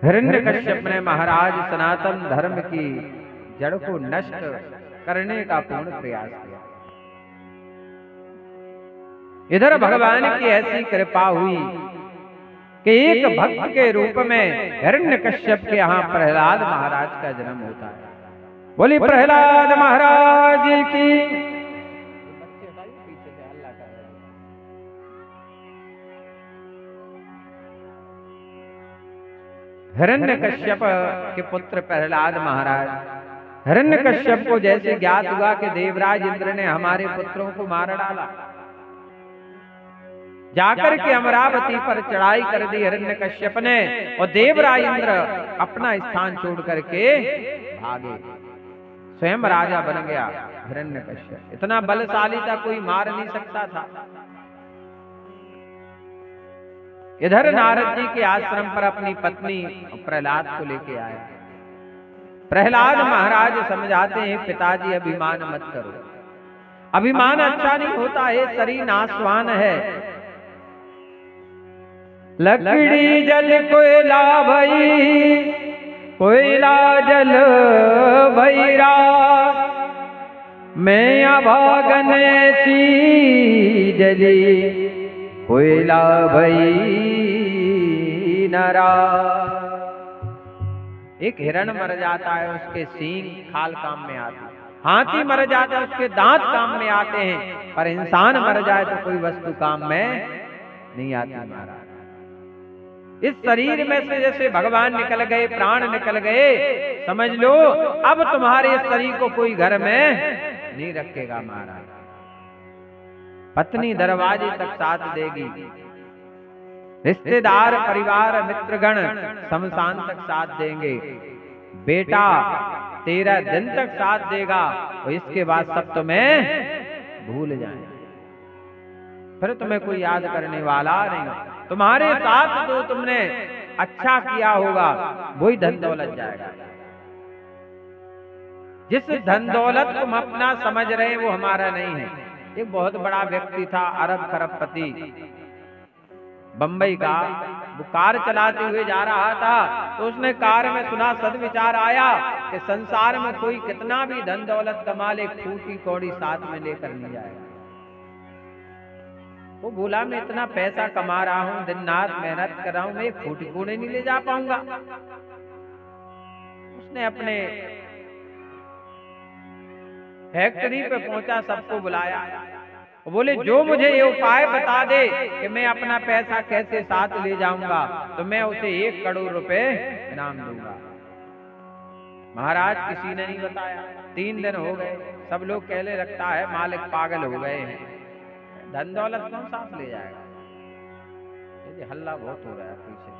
हिरण्यकश्यप ने महाराज सनातन धर्म की जड़ को नष्ट करने का पूर्ण प्रयास किया। इधर भगवान की ऐसी कृपा हुई कि एक भक्त के रूप में हिरण्यकश्यप के यहाँ प्रहलाद महाराज का जन्म होता है। बोली प्रहलाद महाराज की। हिरण्यकश्यप के पुत्र प्रहलाद महाराज। हिरण्यकश्यप को जैसे ज्ञात हुआ कि देवराज इंद्र ने हमारे पुत्रों को मार डाला, जाकर के अमरावती पर चढ़ाई कर दी हिरण्यकश्यप ने, और देवराज इंद्र अपना स्थान छोड़ करके भागे। स्वयं राजा बन गया हिरण्यकश्यप। इतना बलशाली था, कोई मार नहीं सकता था। इधर नारद जी के आश्रम पर अपनी पत्नी प्रहलाद को लेके आए। प्रहलाद महाराज समझाते हैं, पिताजी अभिमान मत करो, अभिमान अच्छा नहीं होता है, शरीर नाशवान है। लकड़ी जल कोयला भई, कोयला जल भैरा, मैं अभागन सी जली, कोयला भई नरा। एक हिरण मर जाता है, उसके सींग खाल काम में आते हैं। हाथी मर जाता है, उसके दांत काम में आते हैं। पर इंसान मर जाए तो कोई वस्तु काम में नहीं आती महाराज। इस शरीर में से जैसे भगवान निकल गए, प्राण निकल गए, समझ लो अब तुम्हारे शरीर को कोई घर में नहीं रखेगा महाराज। पत्नी दरवाजे तक साथ देगी, रिश्तेदार परिवार मित्रगण शमशान तक साथ देंगे, बेटा 13 दिन तक साथ देगा, और इसके बाद सब तुम्हें भूल जाएंगे। फिर तुम्हें कोई याद करने वाला नहीं। तुम्हारे साथ जो तुमने अच्छा किया होगा वही धन दौलत जाएगा। जिस धन दौलत तुम अपना समझ रहे हैं वो हमारा नहीं है। एक बहुत बड़ा व्यक्ति था, अरब खरबपति, बंबई का। वो कार चलाते हुए जा रहा था तो उसने कार में सुना, सदविचार आया कि संसार में कोई कितना भी धन दौलत कमा ले, फूटी कौड़ी साथ में लेकर नहीं जाएगा। वो बोला, मैं इतना पैसा कमा रहा हूं, दिन रात मेहनत कर रहा हूं, मैं एक फूटी कौड़ी नहीं ले जा पाऊंगा। उसने अपने फैक्ट्री पे पहुंचा, सबको बुलाया, बोले जो मुझे ये उपाय बता दे कि मैं अपना पैसा कैसे साथ ले जाऊंगा तो मैं उसे 1 करोड़ रुपए इनाम दूंगा। महाराज किसी ने नहीं बताया। 3 दिन हो गए, सब लोग कहने लगता है मालिक पागल हो गए हैं, धन दौलत कौन साथ ले जाएगा। ये हल्ला बहुत हो रहा है पीछे।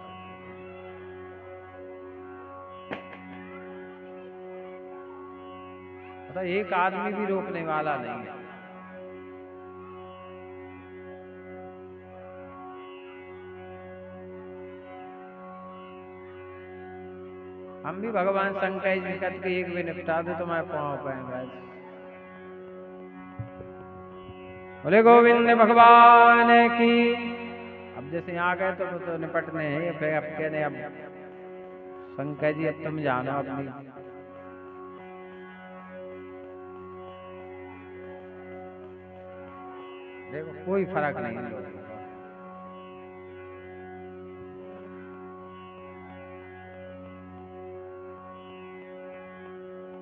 मतलब एक आदमी भी रोकने वाला नहीं है। हम भी भगवान शंकर जी के एक भी निपटा दे तो मैं पाँव पाएंगे। बोले गोविंद भगवान की। अब जैसे यहाँ गए तो निपटने हैं, फिर अब कहने अब शंकर जी अब तुम जानो अपनी। देखो कोई फर्क नहीं है लोगों का।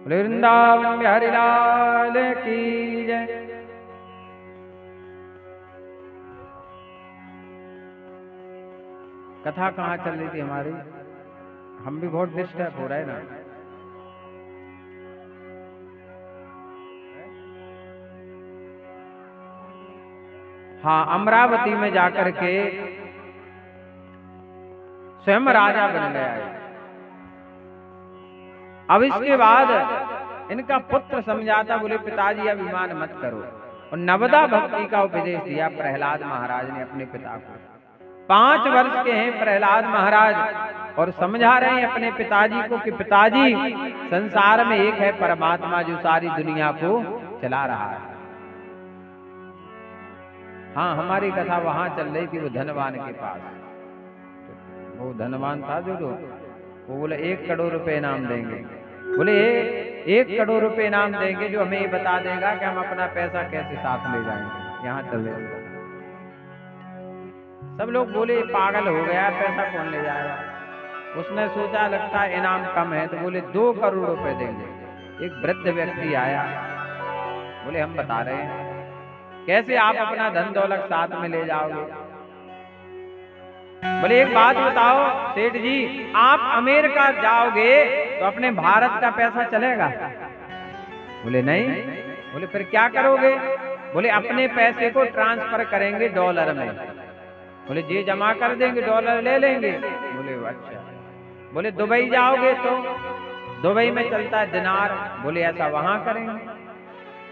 वृंदावन बिहारी लाल की जय। कथा कहाँ चल रही थी हमारी? हम भी बहुत डिस्टर्ब हो रहे हैं ना। हाँ, अमरावती में जाकर के स्वयं राजा बन गया है। अब इसके बाद इनका पुत्र समझाता, बोले पिताजी अभिमान मत करो, और नवदा भक्ति का उपदेश दिया प्रहलाद महाराज ने अपने पिता को। 5 वर्ष के हैं प्रहलाद महाराज और समझा रहे हैं अपने पिताजी को कि पिताजी संसार में एक है परमात्मा जो सारी दुनिया को चला रहा है। हाँ, हमारी कथा वहां चल रही थी, वो धनवान के पास। वो धनवान था जो वो बोले 1 करोड़ रुपए इनाम देंगे। बोले 1 करोड़ रुपए इनाम देंगे जो हमें ये बता देगा कि हम अपना पैसा कैसे साथ ले जाएंगे, यहाँ चले। सब लोग बोले पागल हो गया, पैसा कौन ले जाएगा। उसने सोचा लगता है इनाम कम है, तो बोले 2 करोड़ रुपए देंगे। एक वृद्ध व्यक्ति आया, बोले हम बता रहे हैं कैसे आप अपना धन दौलत साथ में ले जाओगे। बोले एक बात बताओ सेठ जी, आप अमेरिका जाओगे तो अपने भारत का पैसा चलेगा? बोले नहीं। बोले फिर क्या करोगे? बोले अपने पैसे को ट्रांसफर करेंगे डॉलर में। बोले जी जमा कर देंगे, डॉलर ले लेंगे। बोले अच्छा। बोले दुबई जाओगे तो दुबई में चलता है दिनार। बोले ऐसा वहां करेंगे।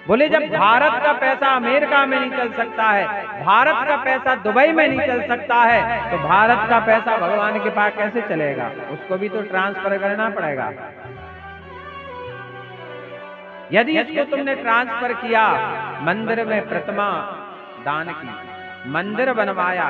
बोले जब भारत का पैसा अमेरिका में नहीं चल सकता है, भारत का पैसा दुबई में नहीं चल सकता है, तो भारत का पैसा भगवान के पास कैसे चलेगा? उसको भी तो ट्रांसफर करना पड़ेगा। यदि इसको तुमने ट्रांसफर किया, मंदिर में प्रतिमा दान की, मंदिर बनवाया,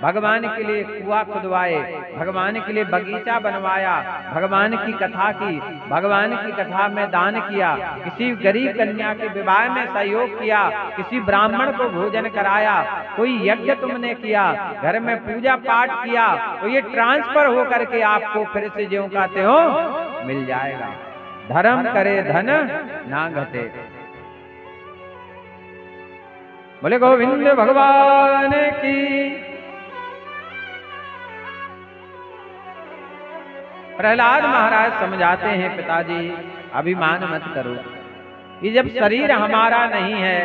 भगवान के लिए कुआं खुदवाए, भगवान के लिए बगीचा बनवाया, भगवान की कथा की, भगवान की कथा में दान किया, किसी गरीब कन्या के विवाह में सहयोग किया, किसी ब्राह्मण को भोजन कराया, कोई यज्ञ तुमने किया, घर में पूजा पाठ किया, तो ये ट्रांसफर होकर के आपको फिर से ज्यों कहते हो मिल जाएगा। धर्म करे धन ना घटे। बोले गोविंद भगवान की। प्रहलाद महाराज समझाते हैं पिताजी अभिमान मत करो, ये जब शरीर हमारा नहीं है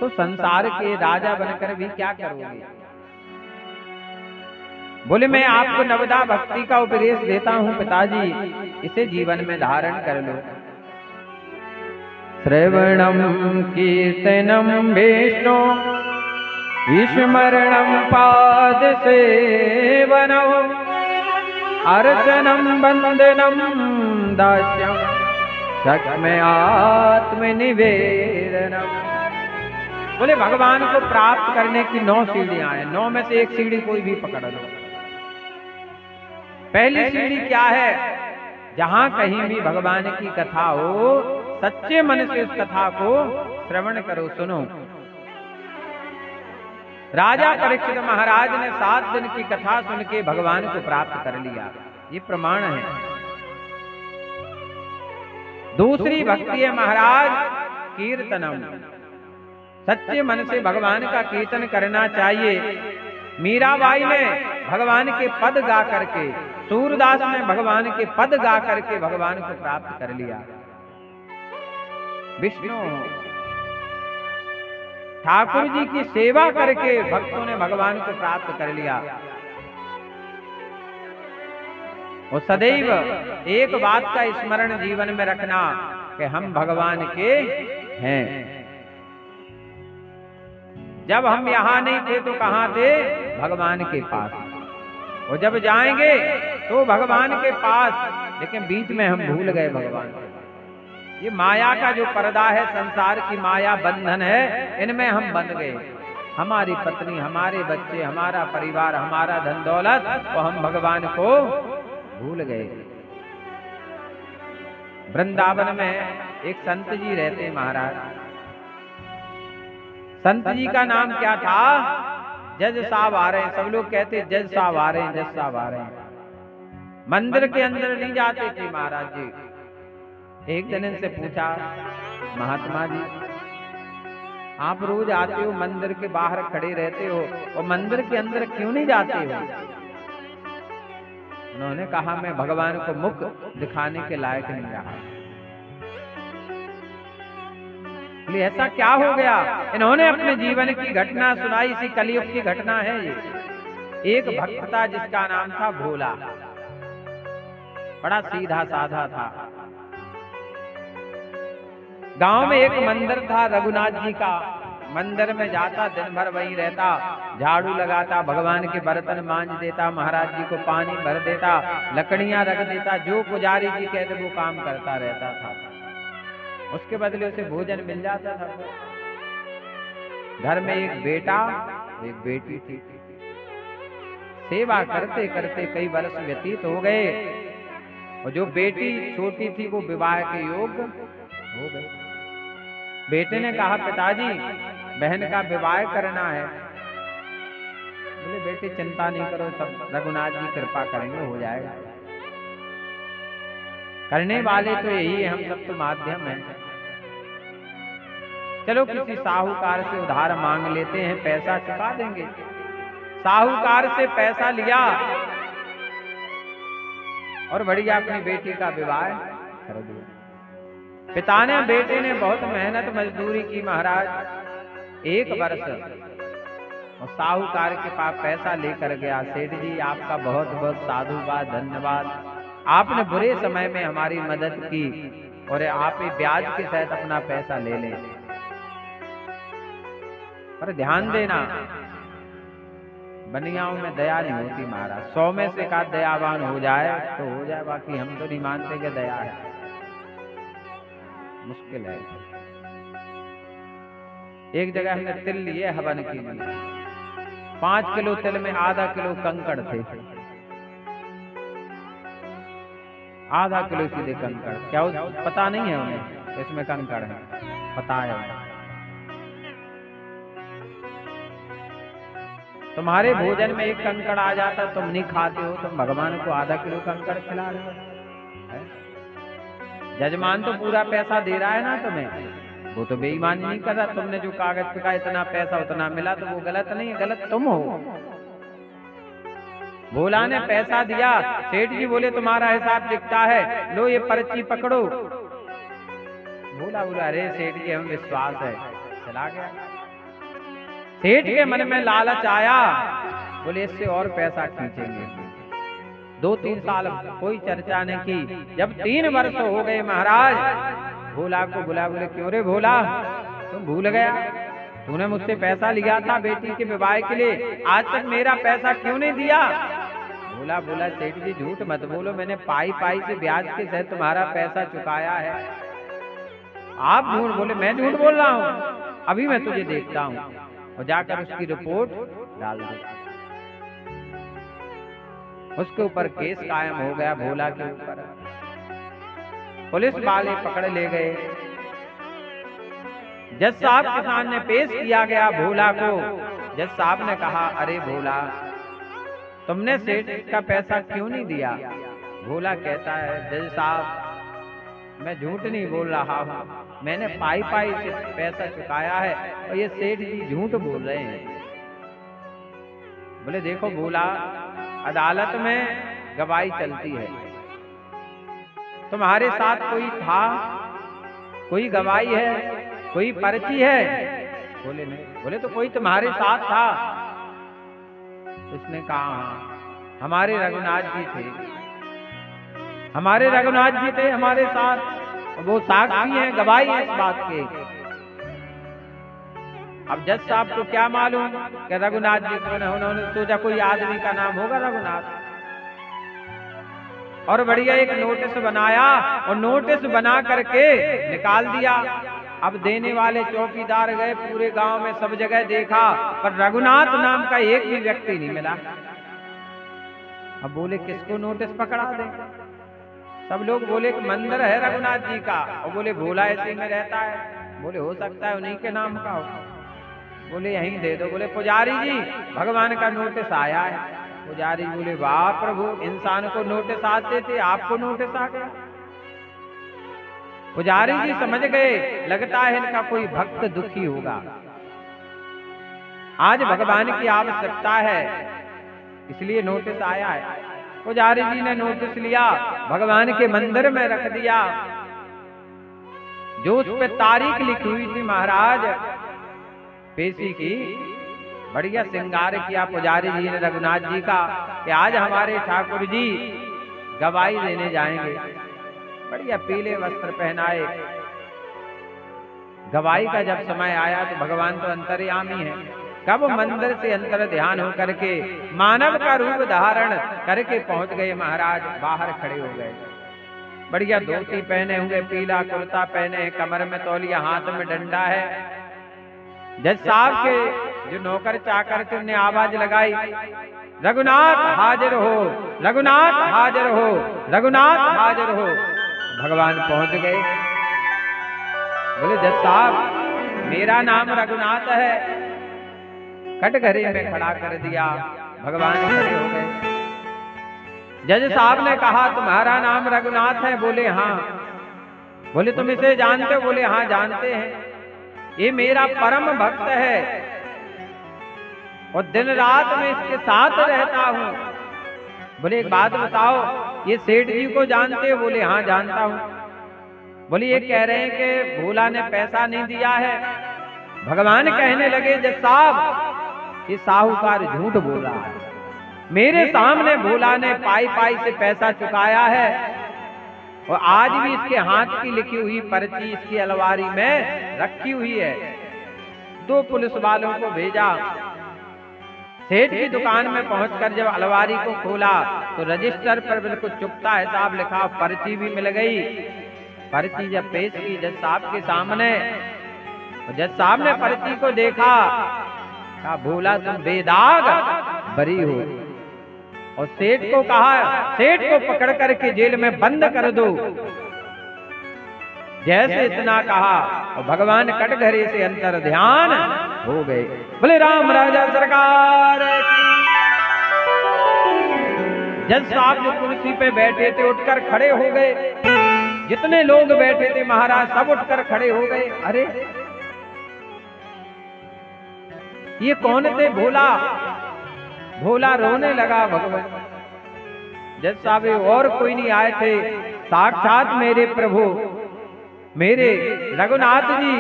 तो संसार के राजा बनकर भी क्या करोगे। बोले मैं आपको नवदा भक्ति का उपदेश देता हूँ पिताजी, इसे जीवन में धारण कर लो। श्रवणम कीर्तनम विष्णु विस्मरणम पाद सेवनम अर्चनम वंदनम दास्यम सक्मे आत्मनिवेदनम। बोले भगवान को प्राप्त करने की 9 सीढ़ियां हैं, 9 में से एक सीढ़ी कोई भी पकड़ लो। पहली सीढ़ी क्या है? जहां कहीं भी भगवान की कथा हो, सच्चे मन से उस कथा को श्रवण करो, सुनो। राजा परीक्षित महाराज ने 7 दिन की कथा सुन के भगवान को प्राप्त कर लिया, ये प्रमाण है। दूसरी भक्ति है महाराज कीर्तनम, सच्चे मन से भगवान का कीर्तन करना चाहिए। मीराबाई ने भगवान के पद गा करके, सूरदास ने भगवान के पद गा करके भगवान को प्राप्त कर लिया। विष्णु ठाकुर जी की सेवा करके भक्तों ने भगवान को प्राप्त कर लिया। और सदैव एक बात का स्मरण जीवन में रखना कि हम भगवान के हैं। जब हम यहाँ नहीं थे तो कहाँ थे? भगवान के पास। और जब जाएंगे तो भगवान के पास, लेकिन बीच में हम भूल गए भगवान। ये माया का जो पर्दा है, संसार की माया बंधन है, इनमें हम बंध गए। हमारी पत्नी, हमारे बच्चे, हमारा परिवार, हमारा धन दौलत, तो हम भगवान को भूल गए। वृंदावन में एक संत जी रहते महाराज। संत जी का नाम क्या था? जज साहब आ रहे हैं। सब लोग कहते जज साहब आ रहे हैं, जज साहब आ रहे हैं। मंदिर के अंदर नहीं जाते थे महाराज जी। एक दिन इनसे पूछा, महात्मा जी आप रोज आते हो, मंदिर के बाहर खड़े रहते हो, और मंदिर के अंदर क्यों नहीं जाते हो? उन्होंने कहा मैं भगवान को मुख दिखाने के लायक नहीं रहा। ऐसा क्या हो गया? इन्होंने अपने जीवन की घटना सुनाई। इसी कलयुग की घटना है ये। एक भक्त था जिसका नाम था भोला, बड़ा सीधा साधा था। गांव में एक मंदिर था रघुनाथ जी का। मंदिर में जाता, दिन भर वहीं रहता, झाड़ू लगाता, भगवान के बर्तन मांज देता, महाराज जी को पानी भर देता, लकड़ियां रख देता, जो पुजारी जी कहते वो काम करता रहता था। उसके बदले उसे भोजन मिल जाता था। घर में एक बेटा, एक बेटी थी। सेवा करते करते कई वर्ष व्यतीत हो गए और जो बेटी छोटी थी वो विवाह के योग्य हो गई। बेटे ने कहा पिताजी बहन का विवाह करना है। बोले बेटे चिंता नहीं करो, सब रघुनाथ जी कृपा करेंगे, हो जाएगा। करने वाले तो यही है, हम सब तो माध्यम हैं। चलो किसी साहूकार से उधार मांग लेते हैं, पैसा चुका देंगे। साहूकार से पैसा लिया और बढ़िया अपनी बेटी का विवाह कर दिया। पिता ने बेटे ने बहुत मेहनत मजदूरी की महाराज, 1 वर्ष, और साहूकार के पास पैसा लेकर गया। सेठ जी आपका बहुत बहुत साधुवाद, धन्यवाद, आपने बुरे समय में हमारी मदद की और आप ब्याज के साथ अपना पैसा ले लें। पर ध्यान देना, बनियाओं में दया नहीं होती महाराज। 100 में से का दयावान हो जाए तो हो जाए, बाकी हम तो नहीं मानते कि दया है, मुश्किल है। एक जगह हमने तिल लिए हवन के लिए, 5 किलो तिल में आधा किलो कंकड़ थे, आधा किलो सीधे कंकड़। क्या पता नहीं है उन्हें इसमें कंकड़ है, पता है। तुम्हारे भोजन में 1 कंकड़ आ जाता, तुम नहीं खाते हो, तुम भगवान को आधा किलो कंकड़ खिला रहे हो। जजमान तो पूरा पैसा दे रहा है ना तुम्हें, वो तो बेईमानी नहीं कर रहा। तुमने जो कागज पे कहा इतना पैसा उतना मिला, तो वो गलत नहीं है, गलत तुम हो। भोला ने पैसा दिया, सेठ जी बोले तुम्हारा हिसाब दिखता है, लो ये पर्ची पकड़ो। भोला बोला अरे सेठ जी हमें विश्वास है, चला गया। सेठ के मन में लालच आया, बोले इससे और पैसा खींचेंगे। 2-3 साल कोई चर्चा नहीं की। जब 3 वर्ष हो गए महाराज, भोला को बुला, बोले क्यों रे भोला तुम भूल गया, तूने मुझसे पैसा लिया था बेटी के विवाह के लिए, आज तक मेरा पैसा क्यों नहीं दिया। भोला बोला सेठ जी झूठ मत बोलो, मैंने पाई पाई से ब्याज के साथ तुम्हारा पैसा चुकाया है। आप झूठ बोले, मैं झूठ बोल रहा हूँ, अभी मैं तुझे देखता हूँ, और जाकर उसकी रिपोर्ट डाल दे। उसके ऊपर केस कायम हो गया भोला के ऊपर। पुलिस वाले पकड़ ले गए। जज साहब के सामने पेश किया गया भोला को। जज साहब ने कहा अरे भोला तुमने सेठ का पैसा क्यों नहीं दिया। भोला कहता है जज साहब मैं झूठ नहीं बोल रहा हूँ, मैंने पाई पाई से पैसा चुकाया है और ये सेठ जी झूठ बोल रहे हैं। बोले देखो भोला अदालत में गवाही चलती है, तुम्हारे साथ कोई था, कोई गवाही है, कोई पर्ची है। बोले नहीं। बोले तो कोई तुम्हारे साथ था। उसने कहा हमारे रघुनाथ जी थे, हमारे रघुनाथ जी थे हमारे साथ, वो साक्षी हैं, गवाही है इस बात के। अब जज साहब को क्या मालूम कि रघुनाथ जी को, उन्होंने सोचा कोई आदमी का नाम होगा रघुनाथ, और बढ़िया एक नोटिस बनाया और नोटिस बना करके निकाल दिया। अब देने वाले चौकीदार गए पूरे गांव में, सब जगह देखा, पर रघुनाथ नाम का एक भी व्यक्ति नहीं मिला। अब बोले किसको नोटिस पकड़ा दे। सब लोग बोले कि मंदिर है रघुनाथ जी का, और बोले भोला ऐसे में रहता है। बोले हो सकता है उन्हीं के नाम का हो। बोले यहीं दे दो। बोले पुजारी जी भगवान का नोटिस आया है। पुजारी बोले वाह प्रभु, इंसान को नोटिस आते थे, आपको नोटिस आ गया। पुजारी जी समझ गए, लगता है इनका कोई भक्त दुखी होगा, आज भगवान की आवश्यकता है, इसलिए नोटिस आया है। पुजारी जी ने नोटिस लिया, भगवान के मंदिर में रख दिया। जो उस पे तारीख लिखी हुई थी महाराज पेशी की, बढ़िया श्रृंगार किया पुजारी जी ने रघुनाथ जी का कि आज हमारे ठाकुर जी गवाही देने जाएंगे। बढ़िया पीले वस्त्र पहनाए। गवाही का जब समय आया तो भगवान तो अंतर्यामी है, कब मंदिर से अंतर ध्यान हो करके मानव का रूप धारण करके पहुंच गए महाराज, बाहर खड़े हो गए। बढ़िया धोती पहने हुए, पीला कुर्ता पहने, कमर में तौलिया, हाथ में डंडा है। जज साहब के जो नौकर चाकर थे उन्हें आवाज लगाई, रघुनाथ हाजिर हो, रघुनाथ हाजिर हो, रघुनाथ हाजिर हो। भगवान पहुंच गए। बोले जज साहब मेरा नाम रघुनाथ है। कटघरे में खड़ा कर दिया, भगवान खड़े हो गए। जज साहब ने कहा तुम्हारा नाम रघुनाथ है? बोले हाँ। बोले तुम इसे जानते हो? बोले हाँ जानते हैं। ये मेरा परम भक्त है और दिन रात में इसके साथ रहता हूँ। बोले एक बात बताओ, ये सेठ जी को जानते हो? बोले हाँ जानता हूँ। बोले ये कह रहे हैं कि भोला ने पैसा नहीं दिया है। भगवान कहने लगे जज साहब ये साहूकार झूठ बोल रहा है, मेरे सामने भोला ने पाई पाई से पैसा चुकाया है और आज भी इसके हाथ की लिखी हुई पर्ची इसकी अलमारी में रखी हुई है। 2 पुलिस वालों को भेजा। सेठ की दुकान में पहुंचकर जब अलमारी को खोला तो रजिस्टर पर बिल्कुल चुकता हिसाब लिखा, पर्ची भी मिल गई। पर्ची जब पेश की जज साहब के सामने, जज साहब ने पर्ची को देखा, कहा भोला तुम बेदाग बरी हो। और सेठ को कहा, सेठ को पकड़ करके जेल में बंद कर दो। जैसे इतना कहा और भगवान कटघरे से अंतर ध्यान हो गए। बोले राम राजा सरकार की। जज साहब जो कुर्सी पे बैठे थे उठकर खड़े हो गए। जितने लोग बैठे थे महाराज सब उठकर खड़े हो गए। अरे ये कौन थे? भोला। भोला रोने लगा। भगवान जज साहब और कोई नहीं आए थे, साक्षात मेरे प्रभु मेरे रघुनाथ जी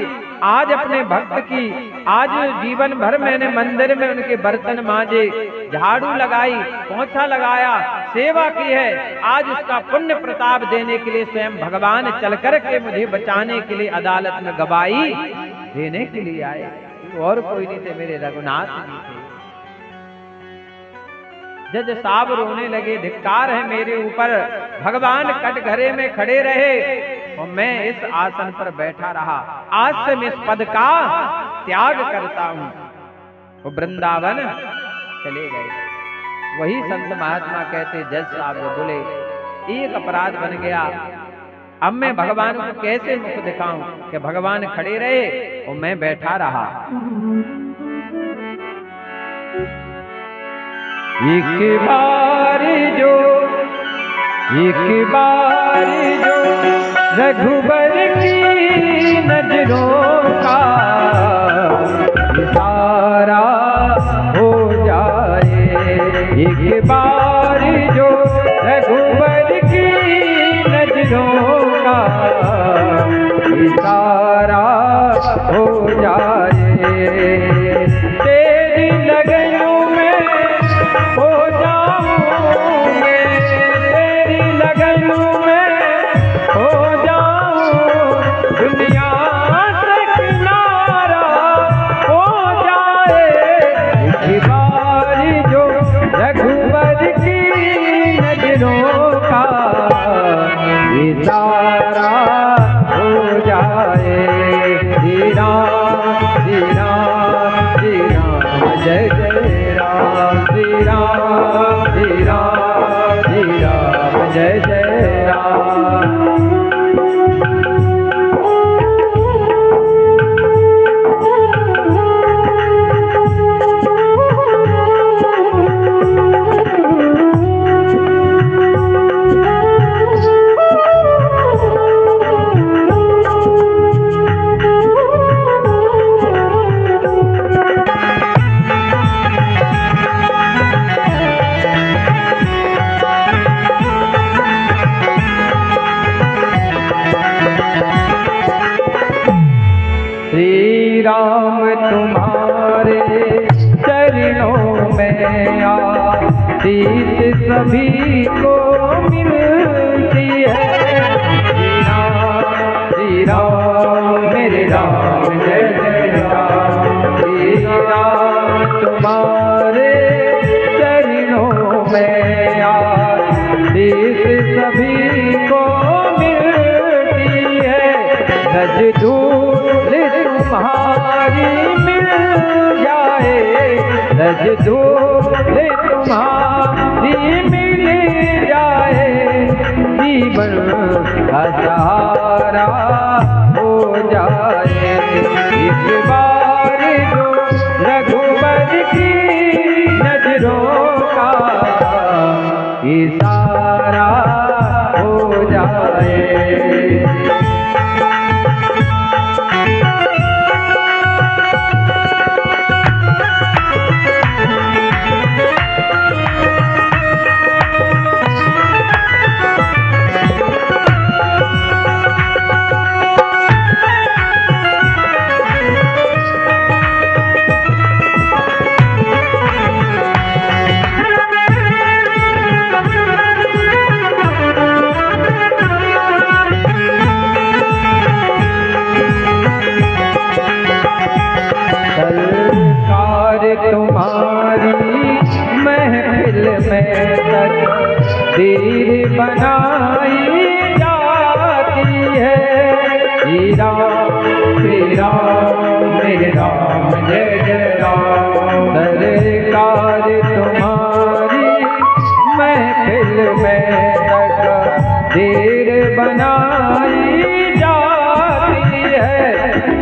आज अपने भक्त की, आज जीवन भर मैंने मंदिर में उनके बर्तन मांजे, झाड़ू लगाई, पोंछा लगाया, सेवा की है। आज उसका पुण्य प्रताप देने के लिए स्वयं भगवान चल कर के मुझे बचाने के लिए अदालत में गवाही देने के लिए आए। और कोई नहीं थे, मेरे रघुनाथ जी थे। जज साहब रोने लगे, धिक्कार है मेरे ऊपर। भगवान कटघरे में खड़े रहे और मैं इस आसन पर बैठा रहा। आज से मैं इस पद का त्याग करता हूँ। वो वृंदावन चले गए। वही संत महात्मा कहते जज साहब बोले एक अपराध बन गया, अब मैं भगवान को कैसे मुख दिखाऊं कि भगवान खड़े रहे और मैं बैठा रहा। एक बार जो रघुबर की नजरों का इशारा हो जाए, एक बार जो रघुबर की नजरों का इशारा हो जाए, तेरी लगनों में हो जाऊं मैं, तेरी लगनों में हो जाऊं, दुनिया से किनारा हो जाए, एक बार जो रघुबर की नजरों का इशारा हो जाए। श्री राम श्री राम श्री राम जय जय राम, श्री राम श्री राम श्री राम जय जय राम। श्री राम तुम्हारे चरणों में आशीष सभी को मिलती है। श्री राम मेरे राम जय जय राम, श्री राम तुम्हारे चरणों में आशीष सभी को मिलती है। रज धूल तुम्हारी मिल जाए, रज धूल तुम्हारी मिल जाए, जीवन का सहारा हो जाए। एक बार जो रघुवर की नजरों का इशारा हो जाए। तुम्हारी महफिल में तकदीर बनाई जाती है। श्री राम मेरे राम जय जय राम। सरकार तुम्हारी महफिल में तकदीर बनाई जाती है।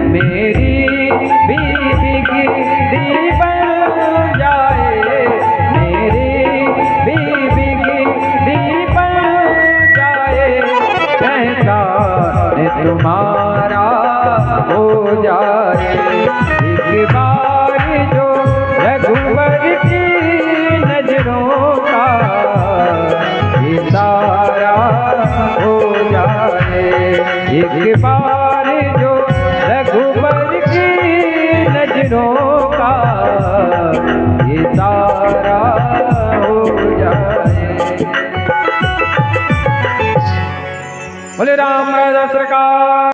मेरी बीवी की दीवार जाए, मेरी बीवी की दीवार जाए, एहसान तुम्हारा हो जाए। एक बार जो रघुवर की नजरों का इशारा हो जाए। एक बार जो रघुवर की नजरों का इशारा हो जाए। बोले राम राजा सरकार।